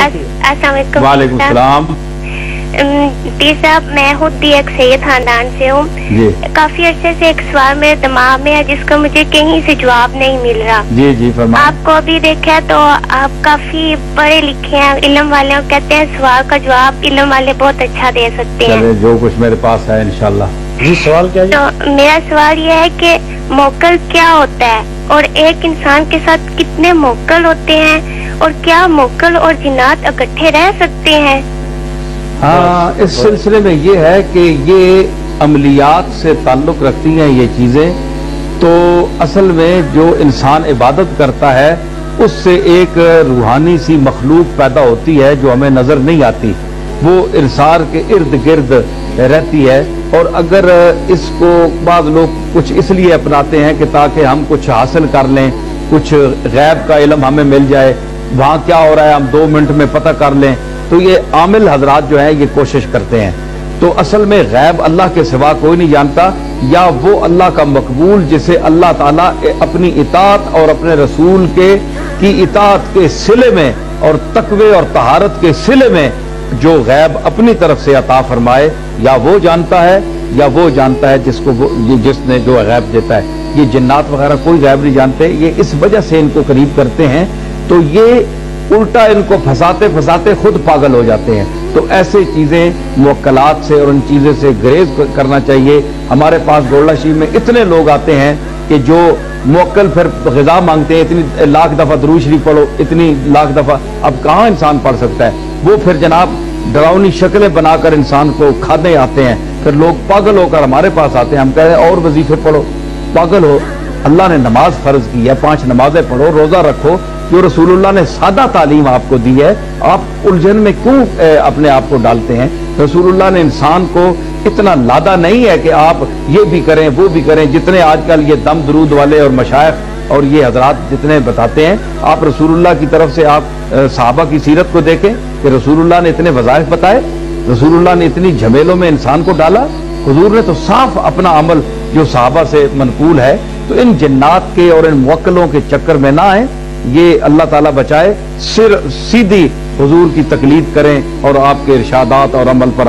अस्सलाम वालेकुम। वालेकुम सलाम। पीर साहब, मैं खुद भी एक सैयद खानदान से हूँ। काफी अरसे से एक सवाल मेरे दिमाग में है जिसका मुझे कहीं से जवाब नहीं मिल रहा। जी जी फरमाएं। आपको अभी देखा है तो आप काफी पढ़े लिखे हैं, इल्म वाले हो, कहते हैं सवाल का जवाब इल्म वाले बहुत अच्छा दे सकते हैं। जो कुछ मेरे पास है इंशाल्लाह। जी सवाल क्या है? तो मेरा सवाल ये है कि मोकल क्या होता है और एक इंसान के साथ कितने मोकल होते हैं और क्या मोकल और जिन्नात इकट्ठे रह सकते हैं? हाँ, इस सिलसिले में ये है कि ये अमलियात से ताल्लुक रखती हैं ये चीज़ें। तो असल में जो इंसान इबादत करता है उससे एक रूहानी सी मखलूक पैदा होती है जो हमें नज़र नहीं आती, वो इंसान के इर्द गिर्द रहती है। और अगर इसको बाद लोग कुछ इसलिए अपनाते हैं कि ताकि हम कुछ हासिल कर लें, कुछ गैब का इल्म हमें मिल जाए, वहाँ क्या हो रहा है हम 2 मिनट में पता कर लें, तो ये आमिल हजरात जो है ये कोशिश करते हैं। तो असल में गैब अल्लाह के सिवा कोई नहीं जानता, या वो अल्लाह का मकबूल जिसे अल्लाह ताला अपनी इताअत और अपने रसूल की इताअत के सिले में और तकवे और तहारत के सिले में जो गैब अपनी तरफ से अता फरमाए, या वो जानता है या वो जानता है जिसने जो गैब देता है। ये जिन्नात वगैरह कोई गैब नहीं जानते, ये इस वजह से इनको करीब करते हैं। तो ये उल्टा इनको फंसाते फंसाते खुद पागल हो जाते हैं। तो ऐसे चीजें मुवक्कलात से और उन चीज़ों से ग्रेज करना चाहिए। हमारे पास गोल्डा शरीफ में इतने लोग आते हैं कि जो मुवक्कल फिर ग़िज़ा मांगते हैं, इतनी लाख दफ़ा दुरूद शरीफ पढ़ो, इतनी लाख दफ़ा, अब कहाँ इंसान पढ़ सकता है? वो फिर जनाब डरावनी शक्लें बनाकर इंसान को खाने आते हैं। फिर लोग पागल होकर हमारे पास आते हैं, हम कहते हैं और वजीफे पढ़ो। पागल हो, अल्लाह ने नमाज फर्ज की है, 5 नमाजें पढ़ो, रोजा रखो, जो रसूलुल्लाह ने सादा तालीम आपको दी है, आप उलझन में क्यों अपने आप को डालते हैं? रसूलुल्लाह ने इंसान को इतना लादा नहीं है कि आप ये भी करें वो भी करें, जितने आजकल ये दम दरूद वाले और मशाइख और ये हजरात जितने बताते हैं। आप रसूलुल्लाह की तरफ से आप सहाबा की सीरत को देखें कि रसूलुल्लाह ने इतने वज़ाइफ बताए, रसूलुल्लाह ने इतनी झमेलों में इंसान को डाला। हुजूर ने तो साफ अपना अमल जो सहाबा से मनकूल है। तो इन जिन्नात के और इन मुवक्किलों के चक्कर में ना आए, ये अल्लाह ताला बचाए। सीधी हुजूर की तकलीद करें और आपके इरशादात और अमल पर